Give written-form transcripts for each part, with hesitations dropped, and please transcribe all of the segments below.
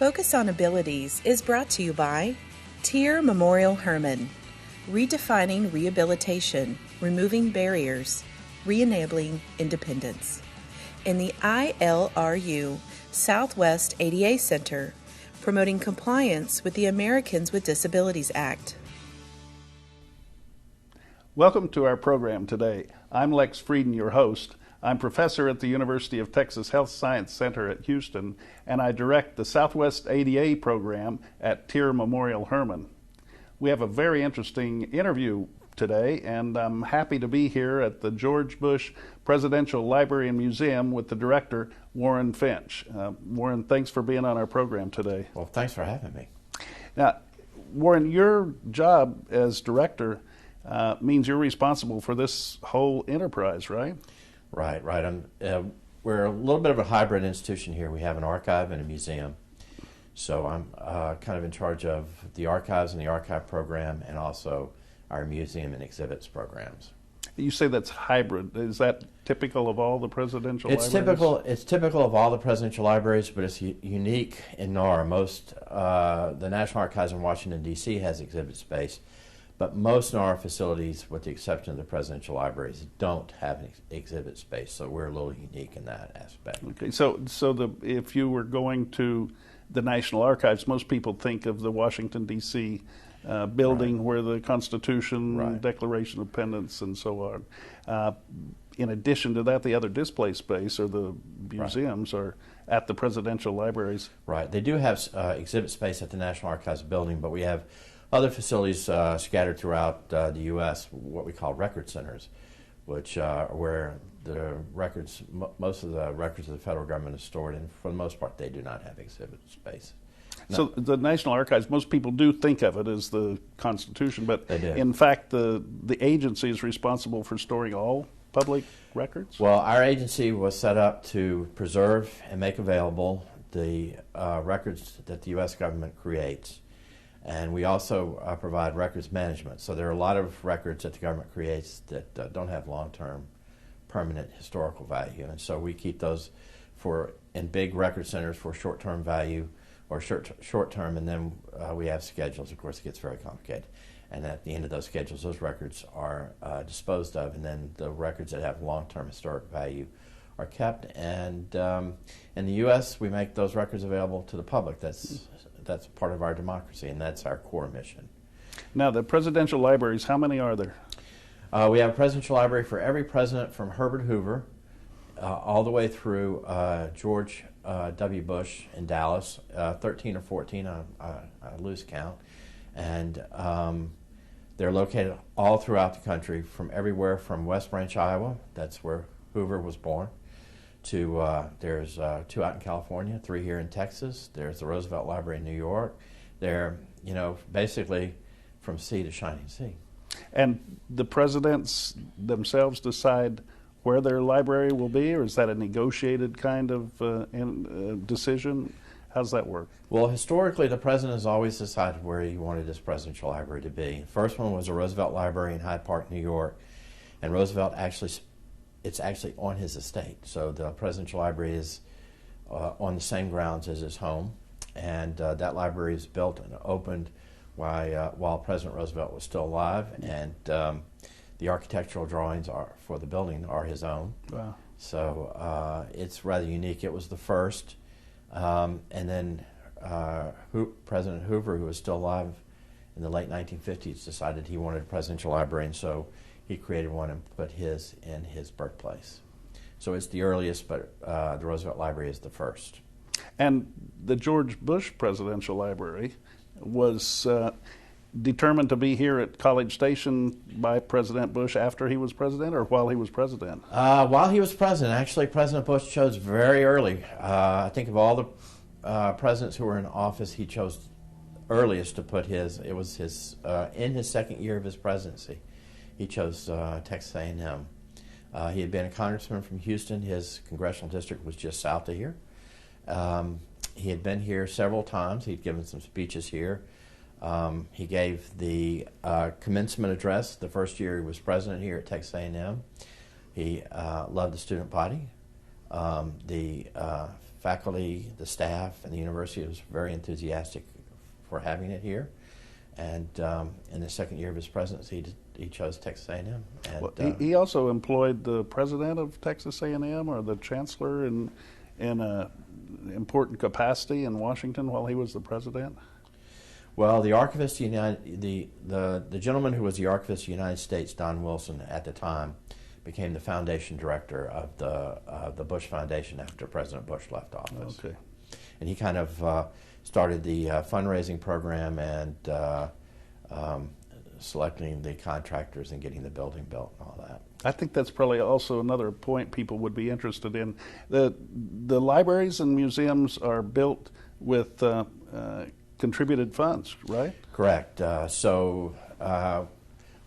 Focus on Abilities is brought to you by Tier Memorial Herman, redefining rehabilitation, removing barriers, re-enabling independence. In the ILRU Southwest ADA Center, promoting compliance with the Americans with Disabilities Act. Welcome to our program today. I'm Lex Frieden, your host. I'm professor at the University of Texas Health Science Center at Houston, and I direct the Southwest ADA program at Tier Memorial Herman. We have a very interesting interview today, and I'm happy to be here at the George Bush Presidential Library and Museum with the director, Warren Finch. Warren, thanks for being on our program today. Well, thanks for having me. Now, Warren, your job as director means you're responsible for this whole enterprise, right? Right. We're a little bit of a hybrid institution here. We have an archive and a museum. So I'm kind of in charge of the archives and the archive program, and also our museum and exhibits programs. You say that's hybrid. Is that typical of all the presidential libraries? It's typical of all the presidential libraries, but it's unique in NAR. The National Archives in Washington, D.C. has exhibit space, but most NAR facilities, with the exception of the presidential libraries, don't have an exhibit space, so we're a little unique in that aspect. Okay, so if you were going to the National Archives, most people think of the Washington, D.C. Building, right, where the Constitution, right, Declaration of Independence, and so on. In addition to that, the other display space, or the museums, right, are at the presidential libraries. Right. They do have exhibit space at the National Archives building, but we have other facilities scattered throughout the U.S., what we call record centers, which are where the records, most of the records of the federal government is stored, and for the most part they do not have exhibit space. No. So the National Archives, most people do think of it as the Constitution, but in fact the agency is responsible for storing all public records? Well, our agency was set up to preserve and make available the records that the U.S. government creates. And we also provide records management. So there are a lot of records that the government creates that don't have long-term permanent historical value. And so we keep those in big record centers for short-term value, or short-term, and then we have schedules. Of course, it gets very complicated. And at the end of those schedules, those records are disposed of, and then the records that have long-term historic value are kept. And in the U.S., we make those records available to the public. That's part of our democracy, and that's our core mission. Now, the presidential libraries, how many are there? We have a presidential library for every president from Herbert Hoover all the way through George W. Bush in Dallas, 13 or 14, I lose count. And they're located all throughout the country, from everywhere from West Branch, Iowa, that's where Hoover was born, to there's 2 out in California, 3 here in Texas. There's the Roosevelt Library in New York. They're, basically from sea to shining sea. And the presidents themselves decide where their library will be, or is that a negotiated kind of decision? How's that work? Well, historically, the president has always decided where he wanted his presidential library to be. The first one was the Roosevelt Library in Hyde Park, New York, and Roosevelt it's actually on his estate. So the presidential library is on the same grounds as his home, and that library is built and opened while President Roosevelt was still alive, and the architectural drawings for the building are his own. Wow. So it's rather unique. It was the first, and then President Hoover, who was still alive in the late 1950s, decided he wanted a presidential library, and so he created one and put his in his birthplace. So it's the earliest, but the Roosevelt Library is the first. And the George Bush Presidential Library was determined to be here at College Station by President Bush after he was president, or while he was president? While he was president. Actually, President Bush chose very early. I think of all the presidents who were in office, he chose earliest to put it was his, in his second year of his presidency. He chose Texas A&M. He had been a congressman from Houston. His congressional district was just south of here. He had been here several times. He'd given some speeches here. He gave the commencement address the first year he was president here at Texas A&M. He loved the student body. The faculty, the staff, and the university was very enthusiastic for having it here. And in the second year of his presidency, he chose Texas A&M. And, well, he also employed the president of Texas A&M or the chancellor in an important capacity in Washington while he was the president. Well, the archivist, the gentleman who was the archivist of the United States, Don Wilson, at the time, became the foundation director of the Bush Foundation after President Bush left office. Okay. And he kind of started the fundraising program and selecting the contractors and getting the building built and all that. I think that's probably also another point people would be interested in. The libraries and museums are built with contributed funds, right? Correct. So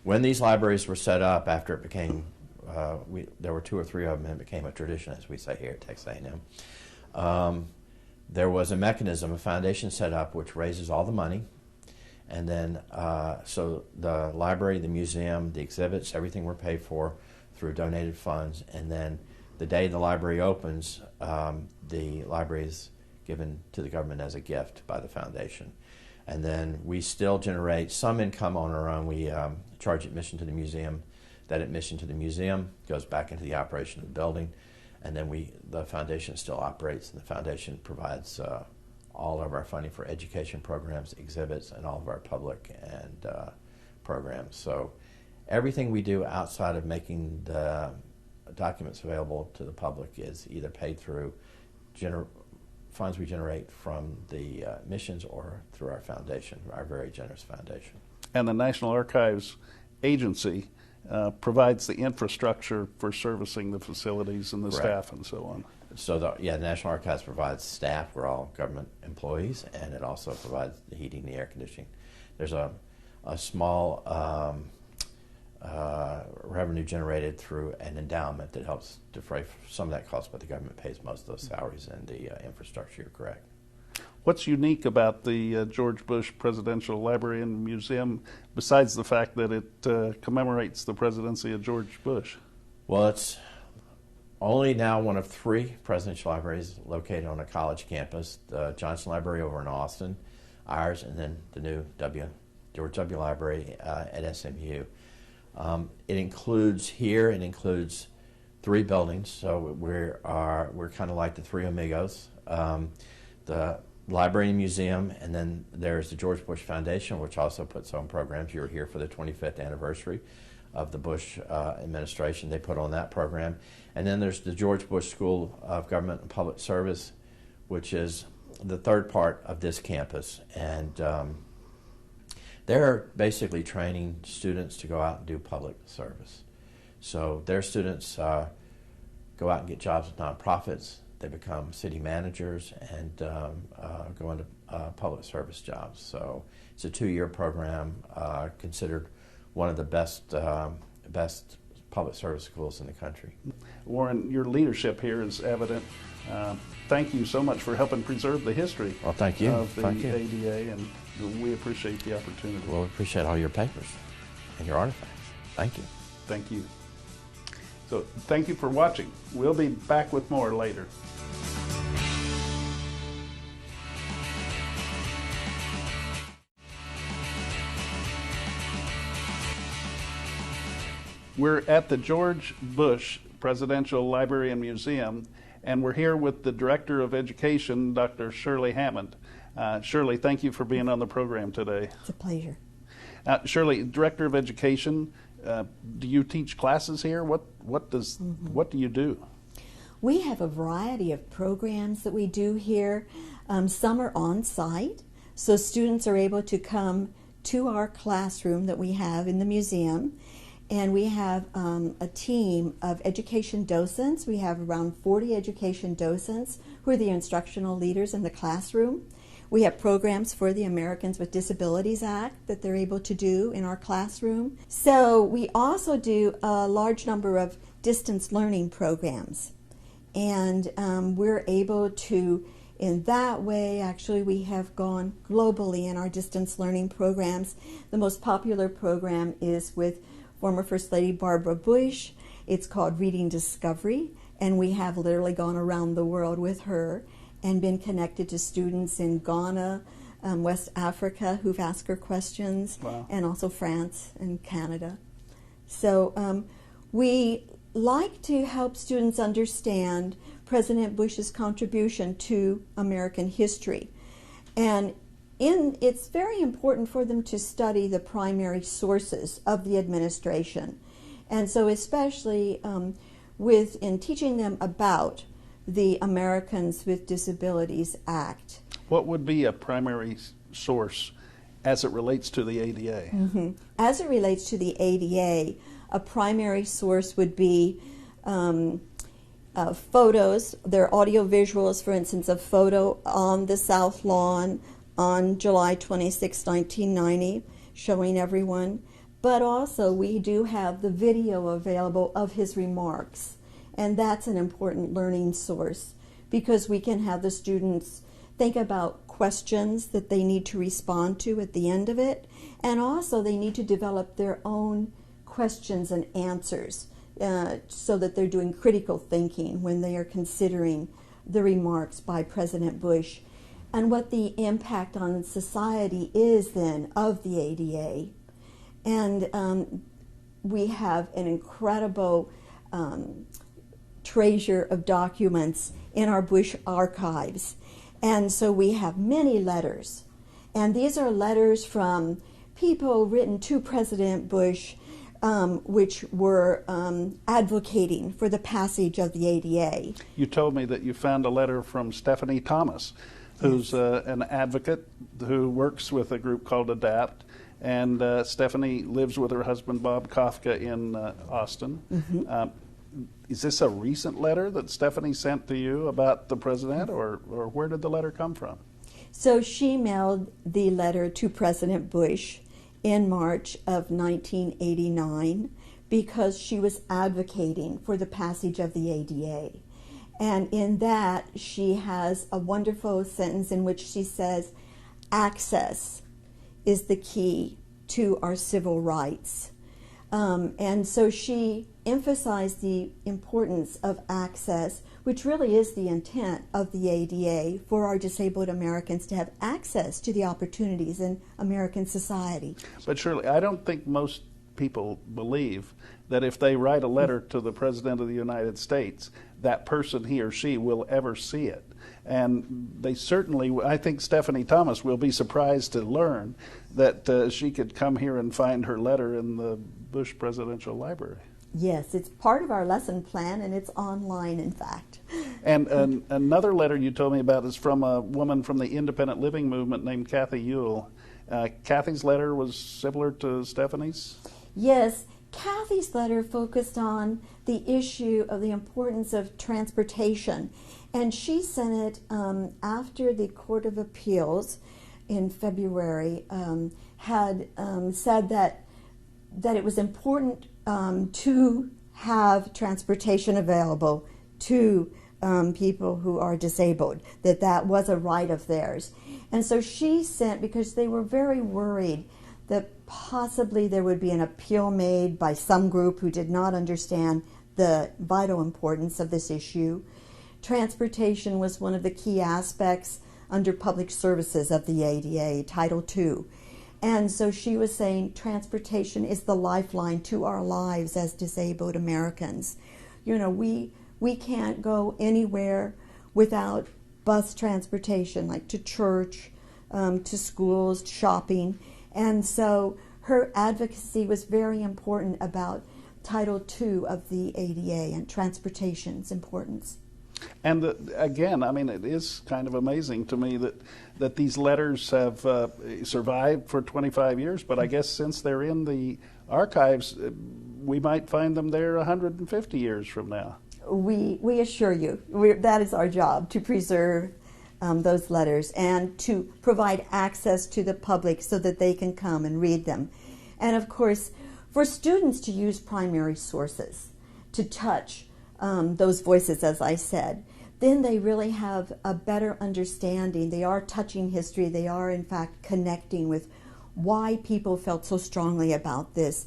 when these libraries were set up, after it became, there were 2 or 3 of them, and it became a tradition, as we say here at Texas A&M. There was a mechanism, a foundation set up, which raises all the money, and then so the library, the museum, the exhibits, everything were paid for through donated funds, and then the day the library opens, the library is given to the government as a gift by the foundation. And then we still generate some income on our own. We charge admission to the museum. That admission to the museum goes back into the operation of the building, and then the foundation still operates, and the foundation provides all of our funding for education programs, exhibits, and all of our public and programs. So everything we do outside of making the documents available to the public is either paid through funds we generate from the missions or through our foundation, our very generous foundation. And the National Archives Agency provides the infrastructure for servicing the facilities and the Correct. Staff and so on. So the National Archives provides staff. We're all government employees, and it also provides the heating, the air conditioning. There's a small revenue generated through an endowment that helps defray some of that cost, but the government pays most of those salaries and the infrastructure. You're correct. What's unique about the George Bush Presidential Library and Museum, besides the fact that it commemorates the presidency of George Bush? Well, it's only now one of 3 presidential libraries located on a college campus. The Johnson Library over in Austin, ours, and then the new George W. Library at SMU. It includes 3 buildings, so we're kind of like the 3 amigos. The library and museum, and then there's the George Bush Foundation, which also puts on programs. You were here for the 25th anniversary of the Bush administration. They put on that program. And then there's the George Bush School of Government and Public Service, which is the 3rd part of this campus. And they're basically training students to go out and do public service. So their students go out and get jobs with nonprofits. They become city managers and go into public service jobs. So it's a 2-year program, considered one of the best public service schools in the country. Warren, your leadership here is evident. Thank you so much for helping preserve the history Well, thank you. of the Thank you. ADA, and we appreciate the opportunity. Well, we appreciate all your papers and your artifacts. Thank you. Thank you. So thank you for watching. We'll be back with more later. We're at the George Bush Presidential Library and Museum, and we're here with the Director of Education, Dr. Shirley Hammond. Shirley, thank you for being on the program today. It's a pleasure. Shirley, Director of Education, do you teach classes here? What do you do? We have a variety of programs that we do here. Some are on site, so students are able to come to our classroom that we have in the museum. And we have a team of education docents. We have around 40 education docents who are the instructional leaders in the classroom. We have programs for the Americans with Disabilities Act that they're able to do in our classroom. So we also do a large number of distance learning programs. And we're able to, in that way, actually we have gone globally in our distance learning programs. The most popular program is with former First Lady Barbara Bush. It's called Reading Discovery, and we have literally gone around the world with her. and been connected to students in Ghana, West Africa who've asked her questions, wow. and also France and Canada. So we like to help students understand President Bush's contribution to American history. And it's very important for them to study the primary sources of the administration. And so especially in teaching them about the Americans with Disabilities Act. What would be a primary source as it relates to the ADA? Mm-hmm. As it relates to the ADA, a primary source would be photos. There are audio visuals, for instance, a photo on the South Lawn on July 26, 1990, showing everyone. But also we do have the video available of his remarks. And that's an important learning source because we can have the students think about questions that they need to respond to at the end of it. And also they need to develop their own questions and answers so that they're doing critical thinking when they are considering the remarks by President Bush and what the impact on society is then of the ADA. And we have an incredible treasure of documents in our Bush archives. And so we have many letters. And these are letters from people written to President Bush which were advocating for the passage of the ADA. You told me that you found a letter from Stephanie Thomas, who's an advocate who works with a group called ADAPT. And Stephanie lives with her husband, Bob Kafka, in Austin. Mm-hmm. Is this a recent letter that Stephanie sent to you about the president, or where did the letter come from? So she mailed the letter to President Bush in March of 1989 because she was advocating for the passage of the ADA. And in that, she has a wonderful sentence in which she says, access is the key to our civil rights. And so she emphasized the importance of access, which really is the intent of the ADA, for our disabled Americans to have access to the opportunities in American society. But Shirley, I don't think most people believe that if they write a letter to the President of the United States, that person, he or she, will ever see it. And they certainly, I think Stephanie Thomas will be surprised to learn that she could come here and find her letter in the Bush Presidential Library. Yes, it's part of our lesson plan, and it's online, in fact. And another letter you told me about is from a woman from the independent living movement named Kathy Ewell. Kathy's letter was similar to Stephanie's? Yes, Kathy's letter focused on the issue of the importance of transportation, and she sent it after the Court of Appeals in February had said that it was important to have transportation available to people who are disabled, that was a right of theirs. And so she sent, because they were very worried that possibly there would be an appeal made by some group who did not understand the vital importance of this issue. Transportation was one of the key aspects under public services of the ADA, Title II. And so she was saying transportation is the lifeline to our lives as disabled Americans. You know, we can't go anywhere without bus transportation, like to church, to schools, shopping. And so her advocacy was very important about Title II of the ADA and transportation's importance. And again, I mean, it is kind of amazing to me that these letters have survived for 25 years, but I guess since they're in the archives, we might find them there 150 years from now. We assure you, that is our job, to preserve those letters and to provide access to the public so that they can come and read them. And of course, for students to use primary sources to touch those voices, as I said, then they really have a better understanding. They are touching history. They are, in fact, connecting with why people felt so strongly about this.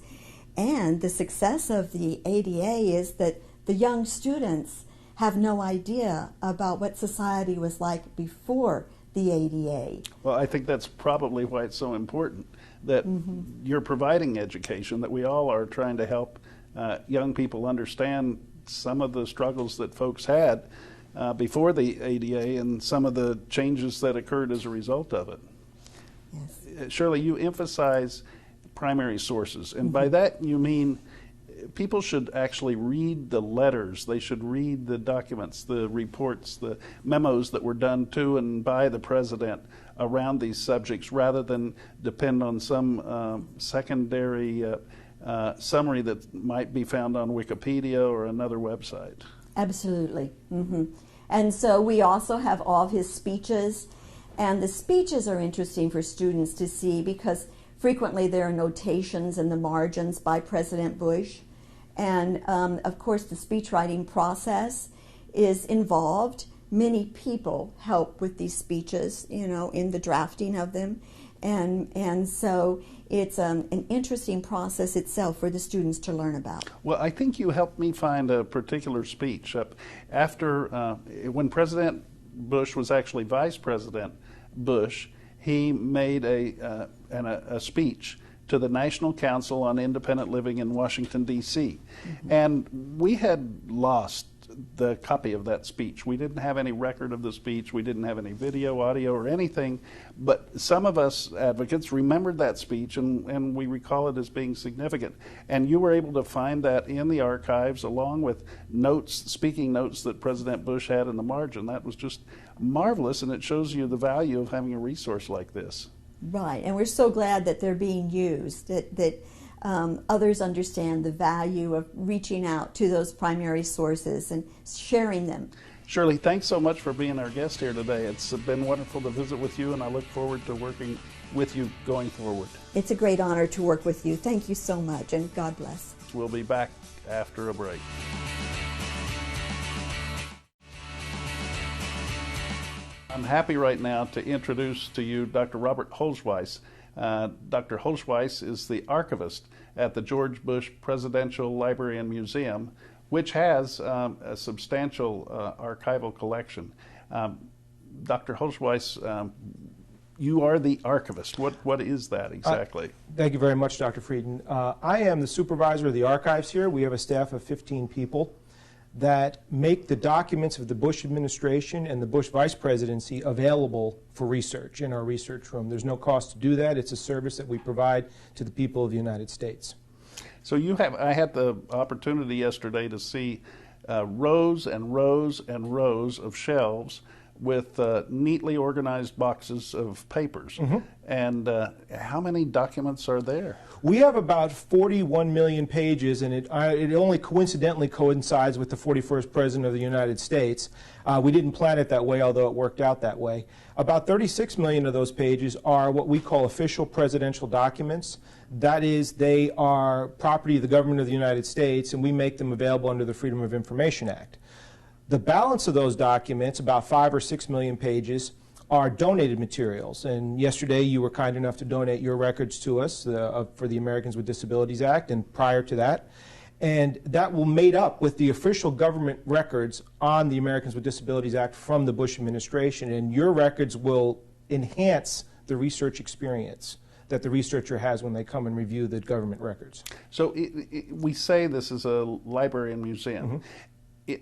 And the success of the ADA is that the young students have no idea about what society was like before the ADA. Well, I think that's probably why it's so important that you're providing education, that we all are trying to help young people understand some of the struggles that folks had before the ADA and some of the changes that occurred as a result of it. Yes. Shirley, you emphasize primary sources, and by that you mean people should actually read the letters. They should read the documents, the reports, the memos that were done to and by the president around these subjects, rather than depend on some secondary summary that might be found on Wikipedia or another website. Absolutely. And so we also have all of his speeches, and the speeches are interesting for students to see because frequently there are notations in the margins by President Bush. And of course the speech writing process is involved. Many people help with these speeches, you know, in the drafting of them. And so it's an interesting process itself for the students to learn about. Well, I think you helped me find a particular speech. After, when President Bush was actually Vice President Bush, he made a speech to the National Council on Independent Living in Washington, D.C. And we had lost the copy of that speech. We didn't have any record of the speech. We didn't have any video, audio, or anything. But some of us advocates remembered that speech, and we recall it as being significant. And you were able to find that in the archives, along with notes, speaking notes that President Bush had in the margin. That was just marvelous, and it shows you the value of having a resource like this. Right, and we're so glad that they're being used, that others understand the value of reaching out to those primary sources and sharing them. Shirley, thanks so much for being our guest here today. It's been wonderful to visit with you, and I look forward to working with you going forward. It's a great honor to work with you. Thank you so much, and God bless. We'll be back after a break. I'm happy right now to introduce to you Dr. Robert Holzweiss. Dr. Holzweiss is the archivist at the George Bush Presidential Library and Museum, which has a substantial archival collection. Dr. Holzweiss, you are the archivist. What is that exactly? Thank you very much, Dr. Frieden. I am the supervisor of the archives here. We have a staff of 15 people that make the documents of the Bush administration and the Bush vice presidency available for research in our research room. There's no cost to do that. It's a service that we provide to the people of the United States. So I had the opportunity yesterday to see rows and rows and rows of shelves with neatly organized boxes of papers. And how many documents are there? We have about 41 million pages, and it only coincidentally coincides with the 41st President of the United States. We didn't plan it that way, although it worked out that way. About 36 million of those pages are what we call official presidential documents. That is, they are property of the government of the United States, and we make them available under the Freedom of Information Act. The balance of those documents, about 5 or 6 million pages, are donated materials. And yesterday you were kind enough to donate your records to us for the Americans with Disabilities Act, and prior to that. And that will made up with the official government records on the Americans with Disabilities Act from the Bush administration. And your records will enhance the research experience that the researcher has when they come and review the government records. So we say this is a library and museum.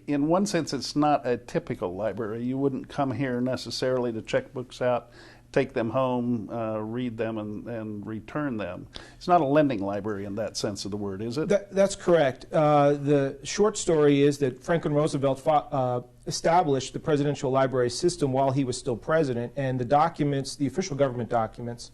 In one sense, it's not a typical library. You wouldn't come here necessarily to check books out, take them home, read them, and return them. It's not a lending library in that sense of the word, is it? That's correct. The short story is that Franklin Roosevelt established the presidential library system while he was still president, and the documents, the official government documents,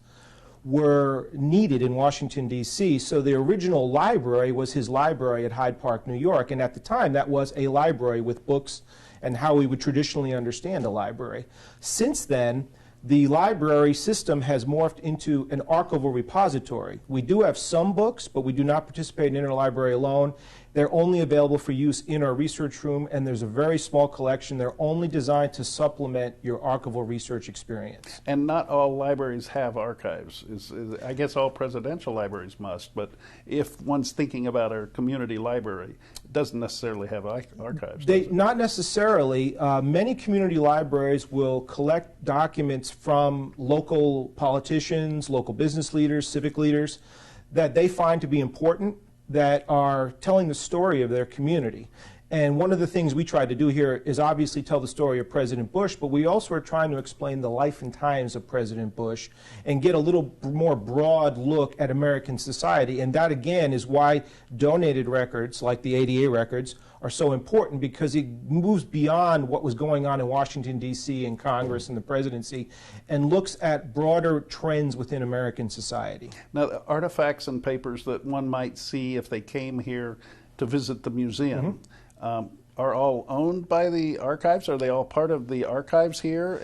were needed in Washington, D.C., so the original library was his library at Hyde Park, New York, and at the time that was a library with books and how we would traditionally understand a library. Since then, the library system has morphed into an archival repository. We do have some books, but we do not participate in interlibrary loan, They're only available for use in our research room, and there's a very small collection. They're only designed to supplement your archival research experience. And not all libraries have archives. I guess all presidential libraries must, but if one's thinking about our community library, it doesn't necessarily have archives. Not necessarily. Many community libraries will collect documents from local politicians, local business leaders, civic leaders that they find to be important, that are telling the story of their community. And one of the things we try to do here is obviously tell the story of President Bush, but we also are trying to explain the life and times of President Bush and get a little more broad look at American society. And that, again, is why donated records, like the ADA records, are so important, because it moves beyond what was going on in Washington, D.C. and Congress and the presidency, and looks at broader trends within American society. Now, the artifacts and papers that one might see if they came here to visit the museum, are all owned by the archives? Are they all part of the archives here,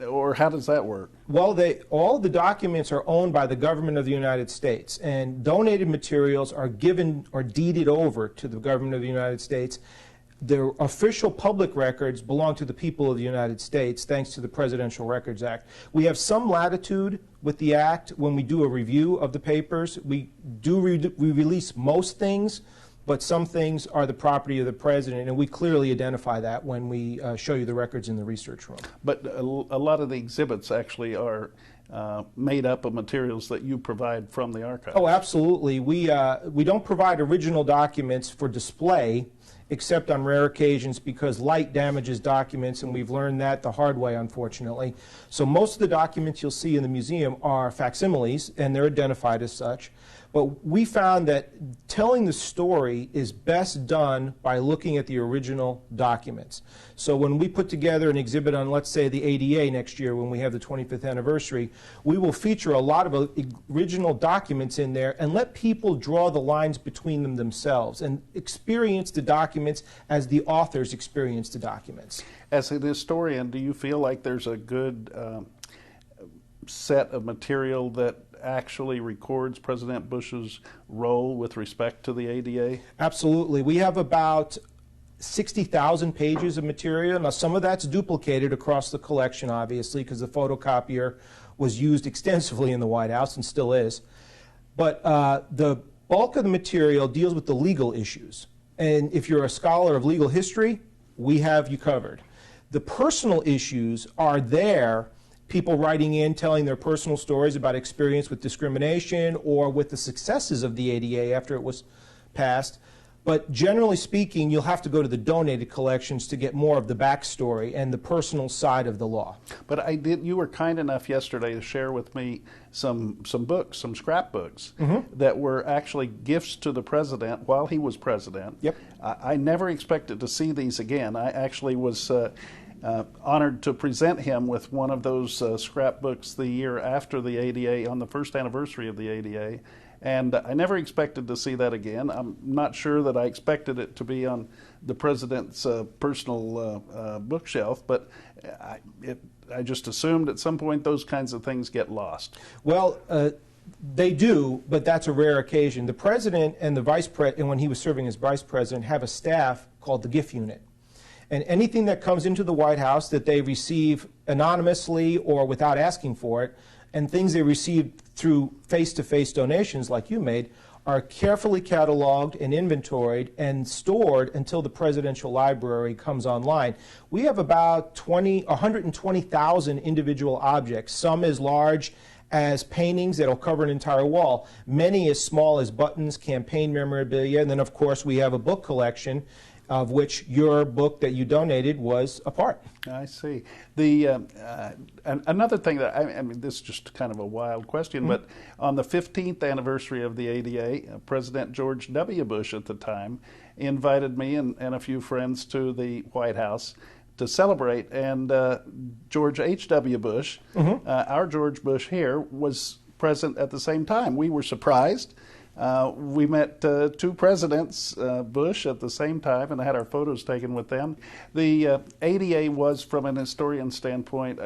or how does that work? Well, all the documents are owned by the government of the United States, and donated materials are given or deeded over to the government of the United States. The official public records belong to the people of the United States, thanks to the Presidential Records Act. We have some latitude with the Act when we do a review of the papers. We release most things, but some things are the property of the president, and we clearly identify that when we show you the records in the research room. But a lot of the exhibits actually are made up of materials that you provide from the archives. Oh, absolutely. We don't provide original documents for display, except on rare occasions, because light damages documents, and we've learned that the hard way, unfortunately. So most of the documents you'll see in the museum are facsimiles, and they're identified as such. But we found that telling the story is best done by looking at the original documents. So when we put together an exhibit on, let's say, the ADA next year, when we have the 25th anniversary, we will feature a lot of original documents in there and let people draw the lines between them themselves and experience the documents as the authors experience the documents. As an historian, do you feel like there's a good set of material that actually records President Bush's role with respect to the ADA? Absolutely. We have about 60,000 pages of material. Now, some of that's duplicated across the collection, obviously, because the photocopier was used extensively in the White House and still is. But the bulk of the material deals with the legal issues. And if you're a scholar of legal history, we have you covered. The personal issues are there. People writing in, telling their personal stories about experience with discrimination or with the successes of the ADA after it was passed. But generally speaking, you'll have to go to the donated collections to get more of the backstory and the personal side of the law. But you were kind enough yesterday to share with me some books, some scrapbooks, that were actually gifts to the president while he was president. Yep. I never expected to see these again. I actually was honored to present him with one of those scrapbooks the year after the ADA, on the first anniversary of the ADA, and I never expected to see that again. I'm not sure that I expected it to be on the president's personal bookshelf, but I just assumed at some point those kinds of things get lost. Well, they do, but that's a rare occasion. The president and the vice president, when he was serving as vice president, have a staff called the gift unit. And anything that comes into the White House that they receive anonymously or without asking for it, and things they receive through face-to-face donations like you made, are carefully cataloged and inventoried and stored until the presidential library comes online. We have about 120,000 individual objects, some as large as paintings that'll cover an entire wall, many as small as buttons, campaign memorabilia, and then of course we have a book collection, of which your book that you donated was a part. I see. The another thing that I mean, this is just kind of a wild question, but on the 15th anniversary of the ADA, President George W. Bush at the time invited me and a few friends to the White House to celebrate, and George H.W. Bush, our George Bush here, was present at the same time. We were surprised. We met two presidents, Bush, at the same time, and had our photos taken with them. The ADA was, from an historian standpoint,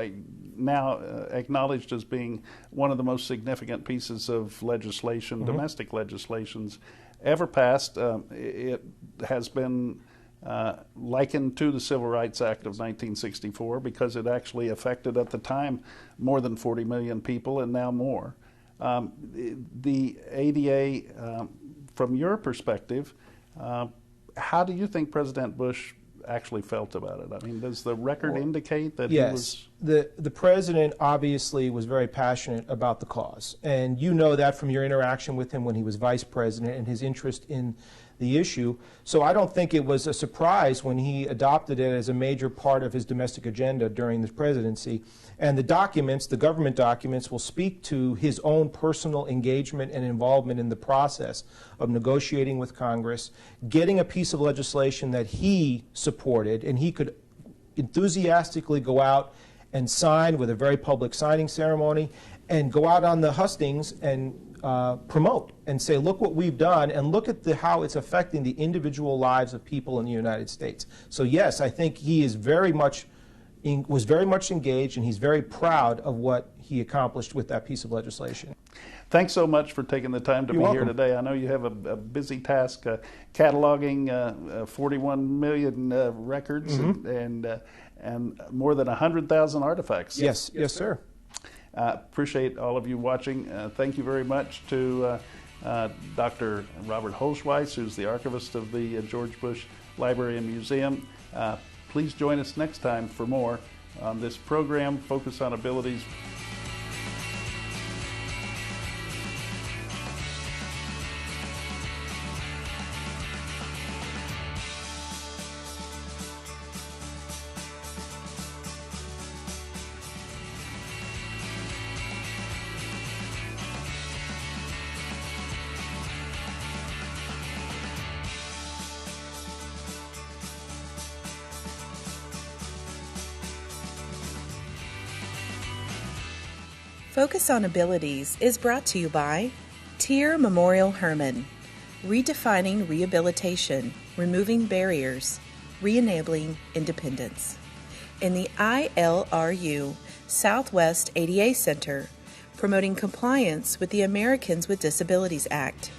now acknowledged as being one of the most significant pieces of legislation, domestic legislations, ever passed. It has been likened to the Civil Rights Act of 1964 because it actually affected at the time more than 40 million people and now more. The ADA, from your perspective, how do you think President Bush actually felt about it? I mean, does the record indicate that he was... Yes, the president obviously was very passionate about the cause, and you know that from your interaction with him when he was vice president and his interest in the issue. So I don't think it was a surprise when he adopted it as a major part of his domestic agenda during the presidency. And the documents, the government documents, will speak to his own personal engagement and involvement in the process of negotiating with Congress, getting a piece of legislation that he supported, and he could enthusiastically go out and sign with a very public signing ceremony, and go out on the hustings and promote and say, look what we've done, and look at how it's affecting the individual lives of people in the United States. So yes, I think he is was very much engaged, and he's very proud of what he accomplished with that piece of legislation. Thanks so much for taking the time to be here today. I know you have a busy task cataloging 41 million records and more than 100,000 artifacts. Yes, yes, sir. Appreciate all of you watching. Thank you very much to Dr. Robert Holschweiss, who's the archivist of the George Bush Library and Museum. Please join us next time for more on this program, Focus on Abilities. Focus on Abilities is brought to you by Tier Memorial Herman, redefining rehabilitation, removing barriers, re-enabling independence. In the ILRU Southwest ADA Center, promoting compliance with the Americans with Disabilities Act.